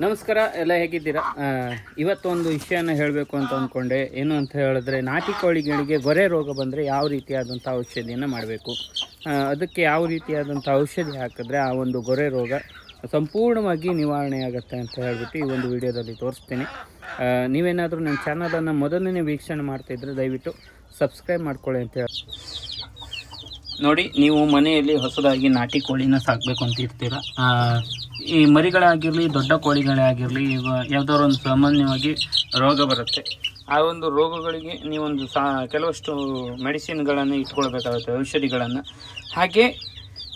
ನಮಸ್ಕಾರ, ಎಲ್ಲ ಹೇಗಿದ್ದೀರಾ? ಇವತ್ತೊಂದು ವಿಷಯನ ಹೇಳಬೇಕು ಅಂತ ಅಂದ್ಕೊಂಡೆ. ಏನು ಅಂತ ಹೇಳಿದ್ರೆ, ನಾಟಿ ಕೋಳಿಗಳಿಗೆ ಗೊರೆ ರೋಗ ಬಂದರೆ ಯಾವ ರೀತಿಯಾದಂಥ ಔಷಧಿಯನ್ನು ಮಾಡಬೇಕು, ಅದಕ್ಕೆ ಯಾವ ರೀತಿಯಾದಂಥ ಔಷಧಿ ಹಾಕಿದ್ರೆ ಆ ಒಂದು ಗೊರೆ ರೋಗ ಸಂಪೂರ್ಣವಾಗಿ ನಿವಾರಣೆ ಆಗುತ್ತೆ ಅಂತ ಹೇಳ್ಬಿಟ್ಟು ಈ ಒಂದು ವಿಡಿಯೋದಲ್ಲಿ ತೋರಿಸ್ತೀನಿ. ನೀವೇನಾದರೂ ನನ್ನ ಚಾನಲನ್ನು ಮೊದಲನೇ ವೀಕ್ಷಣೆ ಮಾಡ್ತಾಯಿದ್ರೆ ದಯವಿಟ್ಟು ಸಬ್ಸ್ಕ್ರೈಬ್ ಮಾಡ್ಕೊಳ್ಳಿ ಅಂತ ಹೇಳಿ. ನೋಡಿ, ನೀವು ಮನೆಯಲ್ಲಿ ಹೊಸದಾಗಿ ನಾಟಿ ಕೋಳಿನ ಸಾಕಬೇಕು ಅಂತ ಇರ್ತೀರ. ಈ ಮರಿಗಳಾಗಿರಲಿ, ದೊಡ್ಡ ಕೋಳಿಗಳೇ ಆಗಿರಲಿ, ಯಾವುದಾದ್ರು ಒಂದು ಸಾಮಾನ್ಯವಾಗಿ ರೋಗ ಬರುತ್ತೆ. ಆ ಒಂದು ರೋಗಗಳಿಗೆ ನೀವೊಂದು ಕೆಲವಷ್ಟು ಮೆಡಿಸಿನ್ಗಳನ್ನು ಇಟ್ಕೊಳ್ಬೇಕಾಗುತ್ತೆ, ಔಷಧಿಗಳನ್ನು. ಹಾಗೆ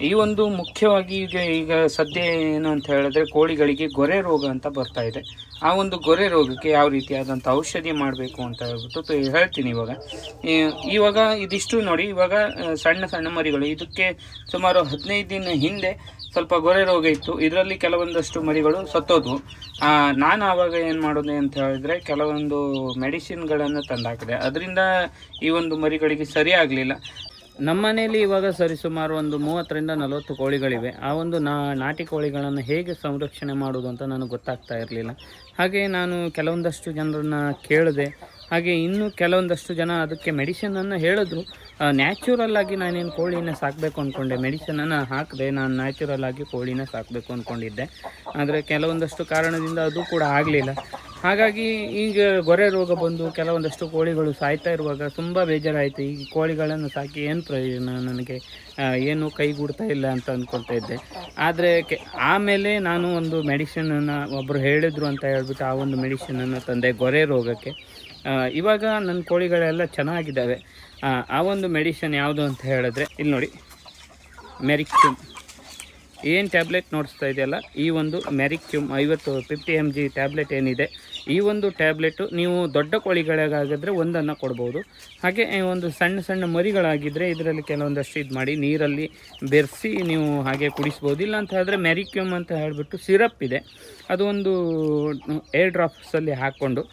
ಈ ಒಂದು ಮುಖ್ಯವಾಗಿ ಈಗ ಸದ್ಯ ಏನು ಅಂತ ಹೇಳಿದ್ರೆ, ಕೋಳಿಗಳಿಗೆ ಗೊರೆ ರೋಗ ಅಂತ ಬರ್ತಾ ಇದೆ. ಆ ಒಂದು ಗೊರೆ ರೋಗಕ್ಕೆ ಯಾವ ರೀತಿಯಾದಂಥ ಔಷಧಿ ಮಾಡಬೇಕು ಅಂತ ಹೇಳ್ಬಿಟ್ಟು ಹೇಳ್ತೀನಿ. ಇವಾಗ ಇದಿಷ್ಟು ನೋಡಿ, ಇವಾಗ ಸಣ್ಣ ಸಣ್ಣ ಮರಿಗಳು, ಇದಕ್ಕೆ ಸುಮಾರು 15 ದಿನ ಹಿಂದೆ ಸ್ವಲ್ಪ ಗೊರೆ ರೋಗ ಇತ್ತು. ಇದರಲ್ಲಿ ಕೆಲವೊಂದಷ್ಟು ಮರಿಗಳು ಸತ್ತೋದ್ವು. ನಾನು ಆವಾಗ ಏನು ಮಾಡೋದು ಅಂತ ಹೇಳಿದ್ರೆ, ಕೆಲವೊಂದು ಮೆಡಿಸಿನ್ಗಳನ್ನು ತಂದಾಕಿದೆ. ಅದರಿಂದ ಈ ಒಂದು ಮರಿಗಳಿಗೆ ಸರಿ ಆಗಲಿಲ್ಲ. ನಮ್ಮ ಮನೆಯಲ್ಲಿ ಇವಾಗ ಸರಿಸುಮಾರು ಒಂದು 30ರಿಂದ 40 ಕೋಳಿಗಳಿವೆ. ಆ ಒಂದು ನಾಟಿ ಕೋಳಿಗಳನ್ನು ಹೇಗೆ ಸಂರಕ್ಷಣೆ ಮಾಡೋದು ಅಂತ ನನಗೆ ಗೊತ್ತಾಗ್ತಾ ಇರಲಿಲ್ಲ. ಹಾಗೆ ನಾನು ಕೆಲವೊಂದಷ್ಟು ಜನರನ್ನು ಕೇಳಿದೆ. ಹಾಗೆ ಇನ್ನೂ ಕೆಲವೊಂದಷ್ಟು ಜನ ಅದಕ್ಕೆ ಮೆಡಿಸಿನನ್ನು ಹೇಳಿದ್ರು. ನ್ಯಾಚುರಲ್ ಆಗಿ ನಾನೇನು ಕೋಳಿನ ಸಾಕಬೇಕು ಅಂದ್ಕೊಂಡೆ, ಮೆಡಿಸಿನನ್ನು ಹಾಕಿದೆ. ನಾನು ನ್ಯಾಚುರಲ್ ಆಗಿ ಕೋಳಿನ ಸಾಕಬೇಕು ಅಂದ್ಕೊಂಡಿದ್ದೆ. ಆದರೆ ಕೆಲವೊಂದಷ್ಟು ಕಾರಣದಿಂದ ಅದು ಕೂಡ ಆಗಲಿಲ್ಲ. ಹಾಗಾಗಿ ಈಗ ಗೊರೆ ರೋಗ ಬಂದು ಕೆಲವೊಂದಷ್ಟು ಕೋಳಿಗಳು ಸಾಯ್ತಾ ಇರುವಾಗ ತುಂಬ ಬೇಜಾರಾಯಿತು. ಈ ಕೋಳಿಗಳನ್ನು ಸಾಕಿ ಏನು ಪ್ರಯೋಜನ, ನನಗೆ ಏನು ಕೈಗೂಡ್ತಾ ಇಲ್ಲ ಅಂತ ಅಂದ್ಕೊಳ್ತಾ ಇದ್ದೆ. ಆದರೆ ಆಮೇಲೆ ನಾನು ಒಂದು ಮೆಡಿಸಿನನ್ನು ಒಬ್ಬರು ಹೇಳಿದರು ಅಂತ ಹೇಳ್ಬಿಟ್ಟು ಆ ಒಂದು ಮೆಡಿಸಿನನ್ನು ತಂದೆ ಗೊರೆ ರೋಗಕ್ಕೆ. ಇವಾಗ ನನ್ನ ಕೋಳಿಗಳೆಲ್ಲ ಚೆನ್ನಾಗಿದ್ದಾವೆ. ಆ ಒಂದು ಮೆಡಿಸಿನ್ ಯಾವುದು ಅಂತ ಹೇಳಿದ್ರೆ, ಇಲ್ಲಿ ನೋಡಿ, ಮೆರಿಕ್ಯೂಮ್ ಏನು ಟ್ಯಾಬ್ಲೆಟ್ ನೋಡಿಸ್ತಾ ಇದೆಯಲ್ಲ, ಈ ಒಂದು ಮೆರಿಕ್ಯೂಮ್ 50 mg ಟ್ಯಾಬ್ಲೆಟ್ ಏನಿದೆ, ಈ ಒಂದು ಟ್ಯಾಬ್ಲೆಟು ನೀವು ದೊಡ್ಡ ಕೋಳಿಗಳಿಗಾಗಿದ್ರೆ ಒಂದನ್ನು ಕೊಡ್ಬೋದು. ಹಾಗೆ ಒಂದು ಸಣ್ಣ ಸಣ್ಣ ಮರಿಗಳಾಗಿದ್ದರೆ ಇದರಲ್ಲಿ ಕೆಲವೊಂದಷ್ಟು ಇದು ಮಾಡಿ ನೀರಲ್ಲಿ ಬೆರೆಸಿ ನೀವು ಹಾಗೆ ಕುಡಿಸ್ಬೋದು. ಇಲ್ಲ ಅಂತ ಹೇಳಿದ್ರೆ ಮೆರಿಕ್ಯೂಮ್ ಅಂತ ಹೇಳಿಬಿಟ್ಟು ಸಿರಪ್ ಇದೆ, ಅದು ಒಂದು ಏರ್ ಡ್ರಾಪ್ಸಲ್ಲಿ ಹಾಕ್ಕೊಂಡು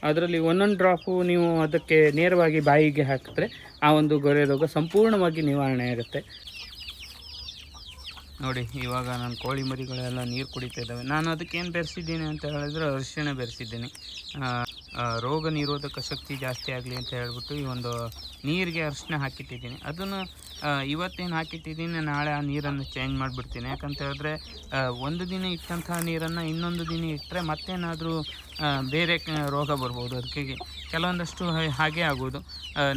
ಅದರಲ್ಲಿ ಒಂದೊಂದು ಡ್ರಾಪು ನೀವು ಅದಕ್ಕೆ ನೇರವಾಗಿ ಬಾಯಿಗೆ ಹಾಕಿದ್ರೆ ಆ ಒಂದು ಗೊರೆ ರೋಗ ಸಂಪೂರ್ಣವಾಗಿ ನಿವಾರಣೆ ಆಗುತ್ತೆ. ನೋಡಿ, ಇವಾಗ ನಾನು ಕೋಳಿ ಮರಿಗಳೆಲ್ಲ ನೀರು ಕುಡಿತಾ ಇದ್ದಾವೆ. ನಾನು ಅದಕ್ಕೇನು ಬೆರೆಸಿದ್ದೀನಿ ಅಂತ ಹೇಳಿದ್ರೆ ಅರಿಶಿಣ ಬೆರೆಸಿದ್ದೀನಿ. ರೋಗ ನಿರೋಧಕ ಶಕ್ತಿ ಜಾಸ್ತಿ ಆಗಲಿ ಅಂತ ಹೇಳ್ಬಿಟ್ಟು ಈ ಒಂದು ನೀರಿಗೆ ಅರಿಶಿಣ ಹಾಕಿಟ್ಟಿದ್ದೀನಿ. ಅದನ್ನು ಇವತ್ತೇನು ಹಾಕಿಟ್ಟಿದ್ದೀನಿ, ನಾಳೆ ಆ ನೀರನ್ನು ಚೇಂಜ್ ಮಾಡಿಬಿಡ್ತೀನಿ. ಯಾಕಂತ ಹೇಳಿದ್ರೆ ಒಂದು ದಿನ ಇಟ್ಟಂತಹ ನೀರನ್ನು ಇನ್ನೊಂದು ದಿನ ಇಟ್ಟರೆ ಮತ್ತೇನಾದರೂ ಬೇರೆ ರೋಗ ಬರ್ಬೋದು. ಅದಕ್ಕೆ ಕೆಲವೊಂದಷ್ಟು ಹಾಗೆ ಆಗೋದು.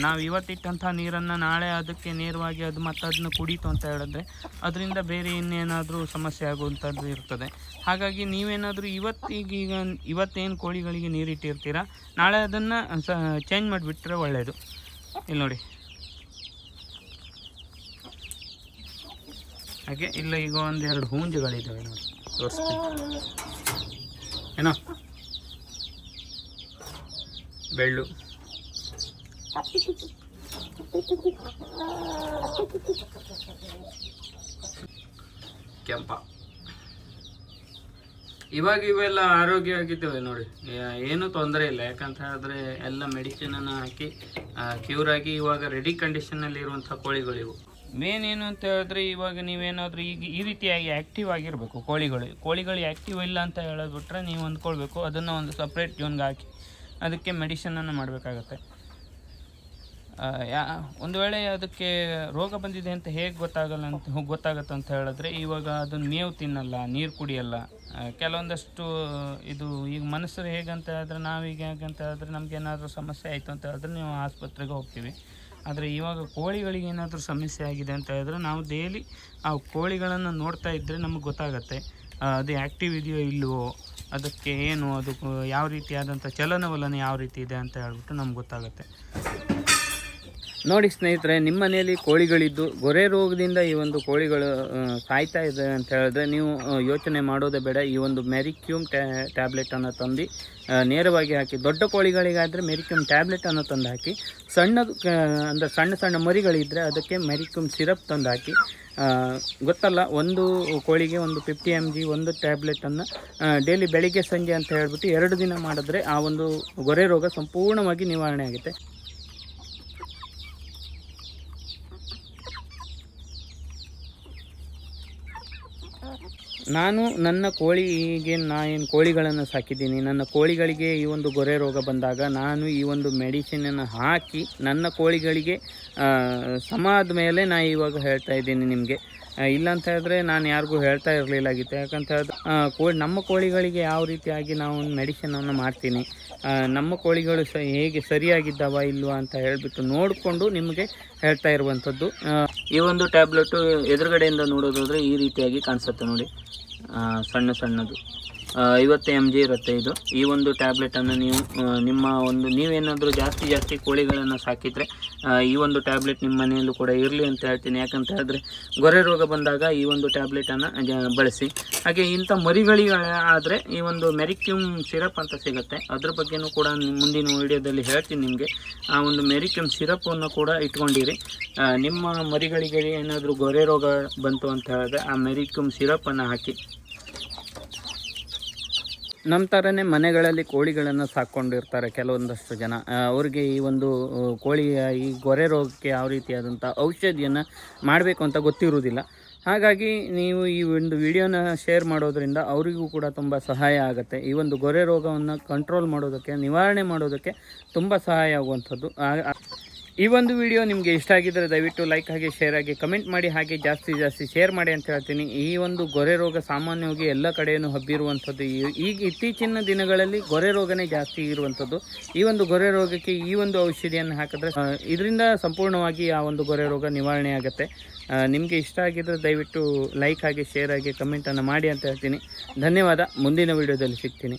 ನಾವು ಇವತ್ತಿಟ್ಟಂಥ ನೀರನ್ನು ನಾಳೆ ಅದಕ್ಕೆ ನೇರವಾಗಿ ಅದು ಮತ್ತೆ ಅದನ್ನು ಕುಡೀತು ಅಂತ ಹೇಳಿದ್ರೆ ಅದರಿಂದ ಬೇರೆ ಇನ್ನೇನಾದರೂ ಸಮಸ್ಯೆ ಆಗುವಂಥದ್ದು ಇರ್ತದೆ. ಹಾಗಾಗಿ ನೀವೇನಾದರೂ ಇವತ್ತೇನು ಕೋಳಿಗಳಿಗೆ ನೀರಿಟ್ಟಿರ್ತೀರ, ನಾಳೆ ಅದನ್ನು ಚೇಂಜ್ ಮಾಡಿಬಿಟ್ರೆ ಒಳ್ಳೆಯದು. ಇಲ್ಲಿ ನೋಡಿ, ಹಾಗೆ ಇಲ್ಲ, ಈಗ ಒಂದೆರಡು ಹೂಂಜುಗಳಿದ್ದಾವೆ ನೋಡಿ, ತೋರಿಸ್ತೀನಿ. ಏನೋ ಬೆಳ್ಳು, ಕೆಂಪ, ಇವಾಗ ಇವೆಲ್ಲ ಆರೋಗ್ಯವಾಗಿದ್ದಾವೆ ನೋಡಿ, ಏನೂ ತೊಂದರೆ ಇಲ್ಲ. ಯಾಕಂತ ಹೇಳಿದ್ರೆ ಎಲ್ಲ ಮೆಡಿಸಿನನ್ನು ಹಾಕಿ ಕ್ಯೂರ್ ಆಗಿ ಇವಾಗ ರೆಡಿ ಕಂಡೀಷನಲ್ಲಿ ಇರುವಂಥ ಕೋಳಿಗಳಿವು. ಮೇನ್ ಏನು ಅಂತ ಹೇಳಿದ್ರೆ, ಇವಾಗ ನೀವೇನಾದರೂ ಈಗ ಈ ರೀತಿಯಾಗಿ ಆ್ಯಕ್ಟಿವ್ ಆಗಿರಬೇಕು. ಕೋಳಿಗಳು ಆ್ಯಕ್ಟಿವ್ ಇಲ್ಲ ಅಂತ ಹೇಳಿಬಿಟ್ರೆ ನೀವು ಅಂದ್ಕೊಳ್ಬೇಕು ಅದನ್ನು ಒಂದು ಸಪ್ರೇಟ್ ಜೋನ್ಗೆ ಹಾಕಿ ಅದಕ್ಕೆ ಮೆಡಿಸಿನನ್ನು ಮಾಡಬೇಕಾಗತ್ತೆ. ಒಂದು ವೇಳೆ ಅದಕ್ಕೆ ರೋಗ ಬಂದಿದೆ ಅಂತ ಹೇಗೆ ಗೊತ್ತಾಗತ್ತೆ ಅಂತ ಹೇಳಿದ್ರೆ, ಇವಾಗ ಅದನ್ನು ಮೇವು ತಿನ್ನಲ್ಲ, ನೀರು ಕುಡಿಯಲ್ಲ, ಕೆಲವೊಂದಷ್ಟು ಇದು ಈಗ ಮನುಷ್ಯರು ಹೇಗಂತ ಹೇಳಿದ್ರೆ, ನಾವೀಗ ಹೇಗಂತ ಹೇಳಿದ್ರೆ ನಮಗೇನಾದರೂ ಸಮಸ್ಯೆ ಆಯಿತು ಅಂತ ಹೇಳಿದ್ರೆ ನೀವು ಆಸ್ಪತ್ರೆಗೆ ಹೋಗ್ತೀವಿ. ಆದರೆ ಇವಾಗ ಕೋಳಿಗಳಿಗೆ ಏನಾದರೂ ಸಮಸ್ಯೆ ಆಗಿದೆ ಅಂತ ಹೇಳಿದ್ರೆ ನಾವು ಡೈಲಿ ಆ ಕೋಳಿಗಳನ್ನು ನೋಡ್ತಾ ಇದ್ದರೆ ನಮಗೆ ಗೊತ್ತಾಗತ್ತೆ ಅದು ಆ್ಯಕ್ಟಿವ್ ಇದೆಯೋ ಇಲ್ಲವೋ, ಅದಕ್ಕೆ ಏನು, ಅದು ಯಾವ ರೀತಿಯಾದಂಥ ಚಲನವಲನ ಯಾವ ರೀತಿ ಇದೆ ಅಂತ ಹೇಳ್ಬಿಟ್ಟು ನಮ್ಗೆ ಗೊತ್ತಾಗುತ್ತೆ. ನೋಡಿ ಸ್ನೇಹಿತರೆ, ನಿಮ್ಮ ಮನೆಯಲ್ಲಿ ಕೋಳಿಗಳಿದ್ದು ಗೊರೆ ರೋಗದಿಂದ ಈ ಒಂದು ಕೋಳಿಗಳು ಸಾಯ್ತಾ ಇದೆ ಅಂತ ಹೇಳಿದ್ರೆ ನೀವು ಯೋಚನೆ ಮಾಡೋದೇ ಬೇಡ. ಈ ಒಂದು ಮೆರಿಕ್ಯೂಮ್ ಟ್ಯಾಬ್ಲೆಟನ್ನು ತಂದು ನೇರವಾಗಿ ಹಾಕಿ, ದೊಡ್ಡ ಕೋಳಿಗಳಿಗಾದರೆ ಮೆರಿಕ್ಯೂಮ್ ಟ್ಯಾಬ್ಲೆಟನ್ನು ತಂದು ಹಾಕಿ, ಅಂದರೆ ಸಣ್ಣ ಸಣ್ಣ ಮರಿಗಳಿದ್ದರೆ ಅದಕ್ಕೆ ಮೆರಿಕ್ಯೂಮ್ ಸಿರಪ್ ತಂದು ಹಾಕಿ, ಗೊತ್ತಲ್ಲ, ಒಂದು ಕೋಳಿಗೆ ಒಂದು 50 mg ಒಂದು ಟ್ಯಾಬ್ಲೆಟನ್ನು ಡೈಲಿ ಬೆಳಿಗ್ಗೆ ಸಂಜೆ ಅಂತ ಹೇಳ್ಬಿಟ್ಟು 2 ದಿನ ಮಾಡಿದ್ರೆ ಆ ಒಂದು ಗೊರೆ ರೋಗ ಸಂಪೂರ್ಣವಾಗಿ ನಿವಾರಣೆ ಆಗುತ್ತೆ. ನಾನು ನನ್ನ ಕೋಳಿಗೆ ಏನು ಕೋಳಿಗಳನ್ನು ಸಾಕಿದ್ದೀನಿ, ನನ್ನ ಕೋಳಿಗಳಿಗೆ ಈ ಒಂದು ಗೊರೆ ರೋಗ ಬಂದಾಗ ನಾನು ಈ ಒಂದು ಮೆಡಿಸಿನನ್ನು ಹಾಕಿ ನನ್ನ ಕೋಳಿಗಳಿಗೆ ಸಮ ಆದಮೇಲೆ ನಾನು ಇವಾಗ ಹೇಳ್ತಾ ಇದ್ದೀನಿ ನಿಮಗೆ. ಇಲ್ಲಂತ ಹೇಳಿದ್ರೆ ನಾನು ಯಾರಿಗೂ ಹೇಳ್ತಾ ಇರಲಿಲ್ಲಾಗಿತ್ತು. ಯಾಕಂತ ಹೇಳಿದ್ರೆ ನಮ್ಮ ಕೋಳಿಗಳಿಗೆ ಯಾವ ರೀತಿಯಾಗಿ ನಾವು ಒಂದು ಮೆಡಿಸಿನನ್ನು ಮಾಡ್ತೀನಿ, ನಮ್ಮ ಕೋಳಿಗಳು ಹೇಗೆ ಸರಿಯಾಗಿದ್ದಾವ ಇಲ್ವಾ ಅಂತ ಹೇಳಿಬಿಟ್ಟು ನೋಡಿಕೊಂಡು ನಿಮಗೆ ಹೇಳ್ತಾ ಇರುವಂಥದ್ದು. ಈ ಒಂದು ಟ್ಯಾಬ್ಲೆಟು ಎದುರುಗಡೆಯಿಂದ ನೋಡೋದಾದರೆ ಈ ರೀತಿಯಾಗಿ ಕಾಣಿಸುತ್ತೆ ನೋಡಿ, ಸಣ್ಣದು 50 mg ಇರುತ್ತೆ ಇದು. ಈ ಒಂದು ಟ್ಯಾಬ್ಲೆಟನ್ನು ನೀವು ನೀವೇನಾದರೂ ಜಾಸ್ತಿ ಕೋಳಿಗಳನ್ನು ಸಾಕಿದರೆ ಈ ಒಂದು ಟ್ಯಾಬ್ಲೆಟ್ ನಿಮ್ಮ ಮನೆಯಲ್ಲೂ ಕೂಡ ಇರಲಿ ಅಂತ ಹೇಳ್ತೀನಿ. ಯಾಕಂತ ಹೇಳಿದ್ರೆ ಗೊರೆ ರೋಗ ಬಂದಾಗ ಈ ಒಂದು ಟ್ಯಾಬ್ಲೆಟನ್ನು ಬಳಸಿ. ಹಾಗೆ ಇಂಥ ಮರಿಗಳಿಗೆ ಆದರೆ ಈ ಒಂದು ಮೆರಿಕ್ಯೂಮ್ ಸಿರಪ್ ಅಂತ ಸಿಗುತ್ತೆ, ಅದ್ರ ಬಗ್ಗೆನೂ ಕೂಡ ಮುಂದಿನ ವಿಡಿಯೋದಲ್ಲಿ ಹೇಳ್ತೀನಿ ನಿಮಗೆ. ಆ ಒಂದು ಮೆರಿಕ್ಯೂಮ್ ಸಿರಪನ್ನು ಕೂಡ ಇಟ್ಕೊಂಡಿರಿ. ನಿಮ್ಮ ಮರಿಗಳಿಗೆ ಏನಾದರೂ ಗೊರೆ ರೋಗ ಬಂತು ಅಂತ ಹೇಳಿದ್ರೆ ಆ ಮೆರಿಕ್ಯೂಮ್ ಸಿರಪನ್ನು ಹಾಕಿ. ನಮ್ಮ ಥರನೇ ಮನೆಗಳಲ್ಲಿ ಕೋಳಿಗಳನ್ನು ಸಾಕ್ಕೊಂಡಿರ್ತಾರೆ ಕೆಲವೊಂದಷ್ಟು ಜನ. ಅವ್ರಿಗೆ ಈ ಒಂದು ಕೋಳಿಯ ಈ ಗೊರೆ ರೋಗಕ್ಕೆ ಯಾವ ರೀತಿಯಾದಂಥ ಔಷಧಿಯನ್ನು ಮಾಡಬೇಕು ಅಂತ ಗೊತ್ತಿರುವುದಿಲ್ಲ. ಹಾಗಾಗಿ ನೀವು ಈ ಒಂದು ವಿಡಿಯೋನ ಶೇರ್ ಮಾಡೋದ್ರಿಂದ ಅವರಿಗೂ ಕೂಡ ತುಂಬ ಸಹಾಯ ಆಗುತ್ತೆ. ಈ ಒಂದು ಗೊರೆ ರೋಗವನ್ನು ಕಂಟ್ರೋಲ್ ಮಾಡೋದಕ್ಕೆ, ನಿವಾರಣೆ ಮಾಡೋದಕ್ಕೆ ತುಂಬ ಸಹಾಯ ಆಗುವಂಥದ್ದು. ಈ ಒಂದು ವಿಡಿಯೋ ನಿಮಗೆ ಇಷ್ಟ ಆಗಿದ್ದರೆ ದಯವಿಟ್ಟು ಲೈಕ್ ಆಗಿ, ಶೇರ್ ಆಗಿ, ಕಮೆಂಟ್ ಮಾಡಿ, ಹಾಗೆ ಜಾಸ್ತಿ ಶೇರ್ ಮಾಡಿ ಅಂತ ಹೇಳ್ತೀನಿ. ಈ ಒಂದು ಗೊರೆ ರೋಗ ಸಾಮಾನ್ಯವಾಗಿ ಎಲ್ಲ ಕಡೆಯೂ ಹಬ್ಬಿರುವಂಥದ್ದು. ಈಗ ಇತ್ತೀಚಿನ ದಿನಗಳಲ್ಲಿ ಗೊರೆ ರೋಗನೇ ಜಾಸ್ತಿ ಇರುವಂಥದ್ದು. ಈ ಒಂದು ಗೊರೆ ರೋಗಕ್ಕೆ ಈ ಒಂದು ಔಷಧಿಯನ್ನು ಹಾಕಿದ್ರೆ ಇದರಿಂದ ಸಂಪೂರ್ಣವಾಗಿ ಆ ಒಂದು ಗೊರೆ ರೋಗ ನಿವಾರಣೆ ಆಗುತ್ತೆ. ನಿಮಗೆ ಇಷ್ಟ ಆಗಿದ್ದರೆ ದಯವಿಟ್ಟು ಲೈಕ್ ಆಗಿ, ಶೇರ್ ಆಗಿ, ಕಮೆಂಟನ್ನು ಮಾಡಿ ಅಂತ ಹೇಳ್ತೀನಿ. ಧನ್ಯವಾದ. ಮುಂದಿನ ವಿಡಿಯೋದಲ್ಲಿ ಸಿಗ್ತೀನಿ.